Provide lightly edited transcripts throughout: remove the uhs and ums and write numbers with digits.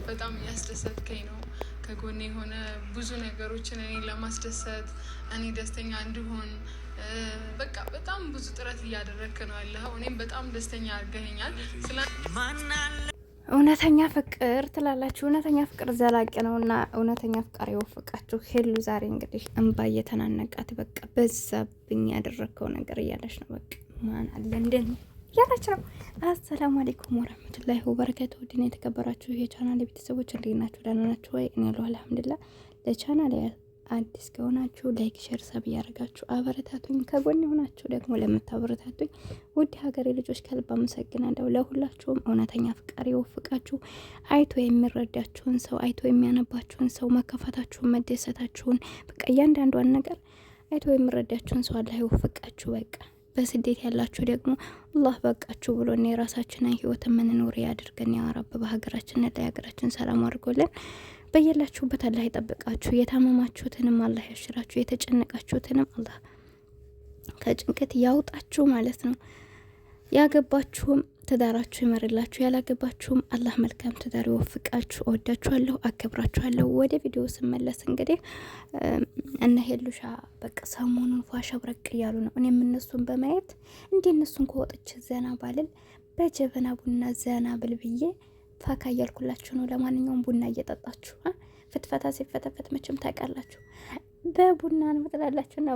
በጣም ያስደሰትከኝ ነው። ከጎኔ የሆነ ብዙ ነገሮችን እኔ ለማስደሰት እኔ ደስተኛ እንድሆን በቃ በጣም ብዙ ጥረት እያደረግክ ነው ያለኸው። እኔም በጣም ደስተኛ አድርገኸኛል። እውነተኛ ፍቅር ትላላችሁ። እውነተኛ ፍቅር ዘላቂ ነው እና እውነተኛ ፍቅር ይወፍቃችሁ። ሄሉ ዛሬ እንግዲህ እንባ እየተናነቃት በቃ በዛብኝ ያደረግከው ነገር እያለች ነው። በቃ ማን አለ እንደን እያለች ነው። አሰላሙ አለይኩም ወረህመቱላሂ ወበረካቱህ። ውድና የተከበራችሁ የቻናል ቤተሰቦች እንዴት ናችሁ? ደህና ናችሁ ወይ? እኔ ያለሁ አልሐምዱሊላህ። ለቻናል አዲስ ከሆናችሁ ላይክ፣ ሼር፣ ሰብ እያደረጋችሁ አበረታቱኝ። ከጎን የሆናችሁ ደግሞ ለምታበረታቱኝ ውድ ሀገሬ ልጆች ከልብ አመሰግናለሁ። ለሁላችሁም እውነተኛ ፍቃሪ ይወፍቃችሁ። አይቶ የሚረዳችሁን ሰው፣ አይቶ የሚያነባችሁን ሰው፣ መከፋታችሁን፣ መደሰታችሁን፣ በቃ እያንዳንዷን ነገር አይቶ የሚረዳችሁን ሰው አላህ ይወፍቃችሁ። በቃ በስደት ያላችሁ ደግሞ አላህ በቃችሁ ብሎ እና የራሳችንን ህይወት የምንኖር ያድርገን። ያ ረብ በሀገራችን ላይ ሀገራችን ሰላም አድርጎልን በየላችሁበት አላህ ይጠብቃችሁ። የታመማችሁትንም አላህ ያሽራችሁ። የተጨነቃችሁትንም አላህ ከጭንቀት ያውጣችሁ ማለት ነው። ያገባችሁም ትዳራችሁ ይመርላችሁ፣ ያላገባችሁም አላህ መልካም ትዳር ይወፍቃችሁ። እወዳችኋለሁ፣ አከብራችኋለሁ። ወደ ቪዲዮ ስመለስ እንግዲህ እነ ሄሉሻ በቃ ሰሞኑን ፏሸብረቅ እያሉ ነው። እኔም እነሱን በማየት እንዴ እነሱን ከወጥች ዘና ባልል በጀበና ቡና ዘና ብል ብዬ ፋካ እያልኩላችሁ ነው። ለማንኛውም ቡና እየጠጣችሁ ፍትፈታ ሲፈተፈት መቼም ታውቃላችሁ በቡና ነው ትላላችሁና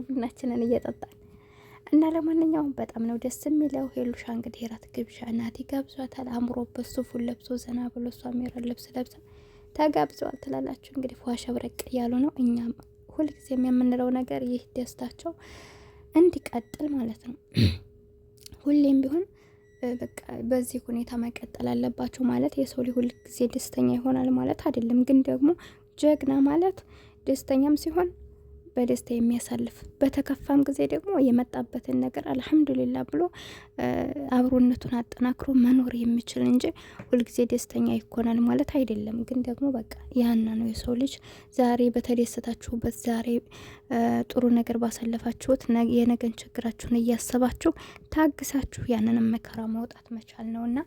ቡናችንን እየጠጣን እና ለማንኛውም በጣም ነው ደስ የሚለው። ሄሉሻ እንግዲህ የራት ግብዣ ናቲ ጋብዟታል። አምሮበት ሱፉን ለብሶ ዘና ብሎ እሷ የሚረን ልብስ ለብሳ ተጋብዘዋል ትላላችሁ። እንግዲህ ፏሸብረቅ እያሉ ነው። እኛም ሁልጊዜም የምንለው ነገር ይህ ደስታቸው እንዲቀጥል ማለት ነው። ሁሌም ቢሆን በቃ በዚህ ሁኔታ መቀጠል አለባቸው ማለት የሰው ልጅ ሁል ጊዜ ደስተኛ ይሆናል ማለት አይደለም። ግን ደግሞ ጀግና ማለት ደስተኛም ሲሆን በደስታ የሚያሳልፍ በተከፋም ጊዜ ደግሞ የመጣበትን ነገር አልሐምዱሊላህ ብሎ አብሮነቱን አጠናክሮ መኖር የሚችል እንጂ ሁልጊዜ ደስተኛ ይኮናል ማለት አይደለም። ግን ደግሞ በቃ ያና ነው የሰው ልጅ ዛሬ በተደሰታችሁበት፣ ዛሬ ጥሩ ነገር ባሳለፋችሁት የነገን ችግራችሁን እያሰባችሁ ታግሳችሁ ያንንም መከራ ማውጣት መቻል ነውና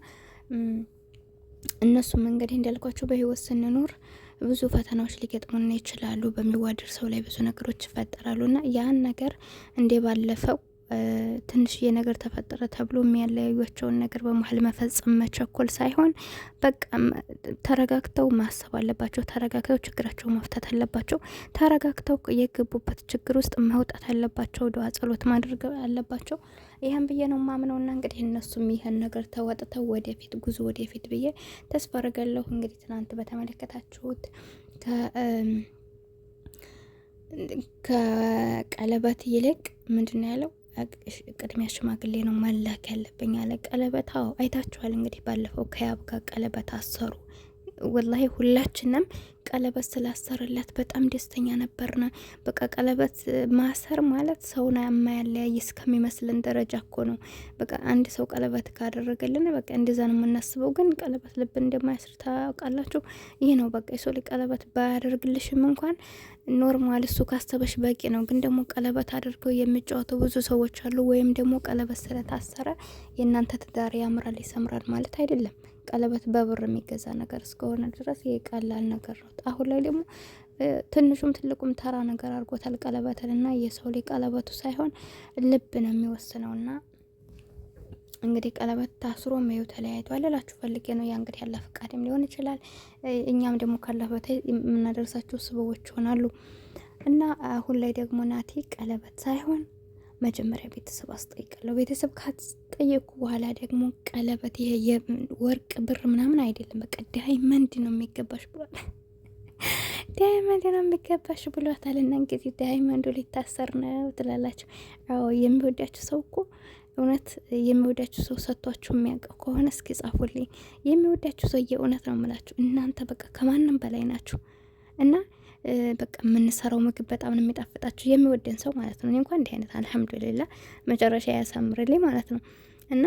እነሱም እንግዲህ እንዳልኳችሁ በህይወት ስንኖር ብዙ ፈተናዎች ሊገጥሙና ይችላሉ። በሚዋደድ ሰው ላይ ብዙ ነገሮች ይፈጠራሉ እና ያን ነገር እንደ ባለፈው ትንሽዬ ነገር ተፈጠረ ተብሎ የሚያለያዩቸውን ነገር በመሀል መፈጸም መቸኮል ሳይሆን በቃ ተረጋግተው ማሰብ አለባቸው። ተረጋግተው ችግራቸው መፍታት አለባቸው። ተረጋግተው የገቡበት ችግር ውስጥ መውጣት አለባቸው። ዱዓ ጸሎት ማድረግ አለባቸው። ይህን ብዬ ነው ማምነውና እንግዲህ እነሱም ይህን ነገር ተወጥተው ወደፊት ጉዞ ወደፊት ብዬ ተስፋ አድርጋለሁ። እንግዲህ ትናንት በተመለከታችሁት ከቀለበት ይልቅ ምንድነው ያለው? ቅድሚያ ሽማግሌ ነው መላክ ያለብኝ አለ። ቀለበት አይታችኋል እንግዲህ ባለፈው ከያብ ጋር ቀለበት አሰሩ። ወላሂ ሁላችንም ቀለበት ስላሰረላት በጣም ደስተኛ ነበርና በቃ ቀለበት ማሰር ማለት ሰውን የማያለያይ እስከሚመስልን ደረጃ እኮ ነው። በቃ አንድ ሰው ቀለበት ካደረገልን በቃ እንደዛ ነው የምናስበው። ግን ቀለበት ልብ እንደማያስር ታውቃላችሁ። ይህ ነው በቃ የሰው ልጅ ቀለበት ባያደርግልሽም እንኳን ኖርማል እሱ ካሰበሽ በቂ ነው። ግን ደግሞ ቀለበት አድርገው የሚጫወቱ ብዙ ሰዎች አሉ። ወይም ደግሞ ቀለበት ስለታሰረ የእናንተ ትዳር ያምራል ይሰምራል ማለት አይደለም። ቀለበት በብር የሚገዛ ነገር እስከሆነ ድረስ ይሄ ቀላል ነገር ነው። አሁን ላይ ደግሞ ትንሹም ትልቁም ተራ ነገር አድርጎታል ቀለበትንና የሰው ላይ ቀለበቱ ሳይሆን ልብ ነው የሚወስነውና እንግዲህ ቀለበት ታስሮ ነው ተለያይቷል እላችሁ ፈልጌ ነው። ያ እንግዲህ ያለ ፈቃድም ሊሆን ይችላል። እኛም ደግሞ ካለፈተ የምናደርሳቸው ስበቦች ይሆናሉ እና አሁን ላይ ደግሞ ናቲ ቀለበት ሳይሆን መጀመሪያ ቤተሰብ አስጠይቃለሁ። ቤተሰብ ካስጠየቁ በኋላ ደግሞ ቀለበት ይሄ የወርቅ ብር ምናምን አይደለም፣ በቃ ዳይመንድ ነው የሚገባሽ ብሏል። ዳይመንድ ነው የሚገባሽ ብሏታል። እና እንግዲህ ዳይመንዱ ሊታሰር ነው ትላላችሁ። አዎ የሚወዳችሁ ሰው እኮ እውነት የሚወዳችሁ ሰው ሰጥቷችሁ የሚያውቀው ከሆነ እስኪ ጻፉልኝ። የሚወዳችሁ ሰው የእውነት ነው የምላችሁ እናንተ በቃ ከማንም በላይ ናችሁ እና በቃ የምንሰራው ምግብ በጣም ነው የሚጣፍጣችሁ የሚወደን ሰው ማለት ነው። እኔ እንኳን እንዲህ አይነት አልሐምዱሊላህ መጨረሻ ያሳምርልኝ ማለት ነው። እና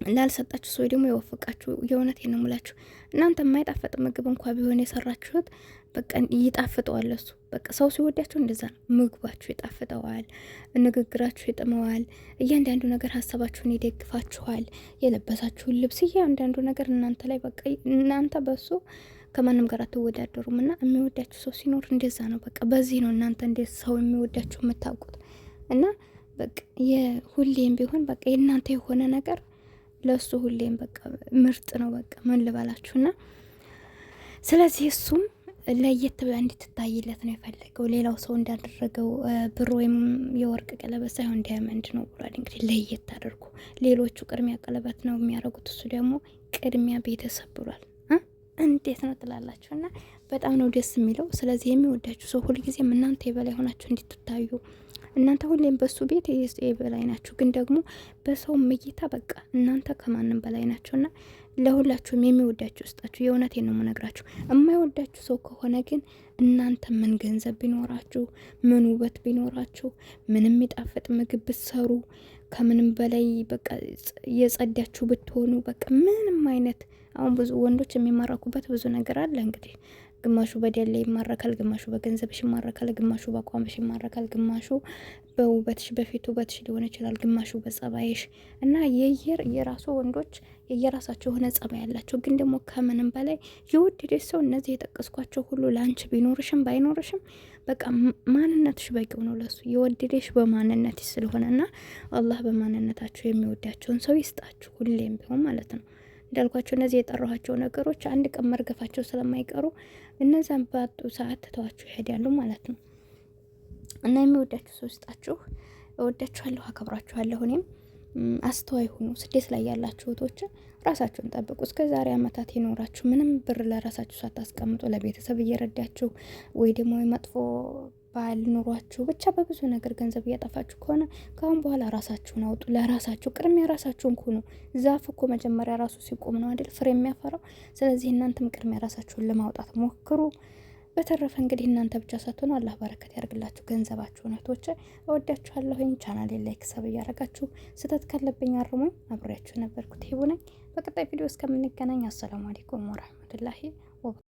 ላልሰጣችሁ ሰው ደግሞ ይወፍቃችሁ። የእውነቴን ነው የምላችሁ። እናንተ የማይጣፍጥ ምግብ እንኳ ቢሆን የሰራችሁት በቃ ይጣፍጠዋል እሱ። በቃ ሰው ሲወዳችሁ እንደዛ ነው። ምግባችሁ ይጣፍጠዋል፣ ንግግራችሁ ይጥመዋል፣ እያንዳንዱ ነገር ሀሳባችሁን ይደግፋችኋል። የለበሳችሁን ልብስ እያንዳንዱ ነገር እናንተ ላይ በቃ እናንተ በሱ ከማንም ጋር አትወዳደሩም። እና የሚወዳችሁ ሰው ሲኖር እንደዛ ነው። በቃ በዚህ ነው እናንተ እንዴት ሰው የሚወዳችሁ የምታውቁት። እና በቃ የሁሌም ቢሆን በቃ የእናንተ የሆነ ነገር ለሱ ሁሌም በቃ ምርጥ ነው። በቃ ምን ልበላችሁና ስለዚህ እሱም ለየት ብላ እንድትታይለት ነው የፈለገው። ሌላው ሰው እንዳደረገው ብር ወይም የወርቅ ቀለበት ሳይሆን ዳይመንድ ነው ብሏል። እንግዲህ ለየት አድርጎ ሌሎቹ ቅድሚያ ቀለበት ነው የሚያደርጉት፣ እሱ ደግሞ ቅድሚያ ቤተሰብ ብሏል። እንዴት ነው ትላላችሁ? እና በጣም ነው ደስ የሚለው። ስለዚህ የሚወዳችሁ ሰው ሁልጊዜም እናንተ የበላይ ሆናችሁ እንድትታዩ፣ እናንተ ሁሌም በሱ ቤት የበላይ ናችሁ፣ ግን ደግሞ በሰው እይታ በቃ እናንተ ከማንም በላይ ናችሁ። እና ለሁላችሁም የሚወዳችሁ ውስጣችሁ፣ የእውነቴን ነው የምነግራችሁ። የማይወዳችሁ ሰው ከሆነ ግን እናንተ ምን ገንዘብ ቢኖራችሁ፣ ምን ውበት ቢኖራችሁ፣ ምንም የሚጣፍጥ ምግብ ብትሰሩ፣ ከምንም በላይ በቃ የጸዳችሁ ብትሆኑ፣ በቃ ምንም አይነት አሁን ብዙ ወንዶች የሚማረኩበት ብዙ ነገር አለ እንግዲህ ግማሹ በደል ይማረካል፣ ግማሹ በገንዘብሽ ይማረካል፣ ግማሹ በአቋምሽ ይማረካል፣ ግማሹ በውበትሽ በፊት ውበትሽ ሊሆን ይችላል፣ ግማሹ በጸባይሽ እና የራሱ ወንዶች የየራሳቸው የሆነ ጸባይ ያላቸው። ግን ደግሞ ከምንም በላይ የወደደሽ ሰው እነዚህ የጠቀስኳቸው ሁሉ ለአንቺ ቢኖርሽም ባይኖርሽም በቃ ማንነትሽ በቂው ነው ለሱ። የወደደሽ በማንነትሽ ስለሆነ እና አላህ በማንነታችሁ የሚወዳቸውን ሰው ይስጣችሁ ሁሌም ቢሆን ማለት ነው። እንዳልኳቸው እነዚህ የጠራኋቸው ነገሮች አንድ ቀን መርገፋቸው ስለማይቀሩ እነዛን ባጡ ሰዓት ትተዋችሁ ይሄዳሉ ማለት ነው። እና የሚወዳችሁ ሰው ይስጣችሁ። እወዳችኋለሁ፣ አከብራችኋለሁ። እኔም አስተዋይ ሁኑ። ስደት ላይ ያላችሁ እህቶች ራሳችሁን ጠብቁ። እስከ ዛሬ አመታት የኖራችሁ ምንም ብር ለራሳችሁ ሳታስቀምጡ ለቤተሰብ እየረዳችሁ ወይ ደግሞ መጥፎ ባል ኑሯችሁ ብቻ በብዙ ነገር ገንዘብ እያጠፋችሁ ከሆነ ከአሁን በኋላ ራሳችሁን አውጡ። ለራሳችሁ ቅድሚያ ራሳችሁን ኩኑ። ዛፍ እኮ መጀመሪያ ራሱ ሲቆም ነው አይደል ፍሬ የሚያፈራው። ስለዚህ እናንተም ቅድሚያ ራሳችሁን ለማውጣት ሞክሩ። በተረፈ እንግዲህ እናንተ ብቻ ሳትሆኑ አላህ በረከት ያርግላችሁ ገንዘባችሁን። እህቶቼ እወዳችኋለሁኝ። ቻናሌን ላይክ ሰብ እያደረጋችሁ ስህተት ካለብኝ አርሙኝ። አብሬያችሁ ነበርኩት ሂቡ ነኝ። በቀጣይ ቪዲዮ እስከምንገናኝ አሰላሙ አለይኩም ወራህመቱላሂ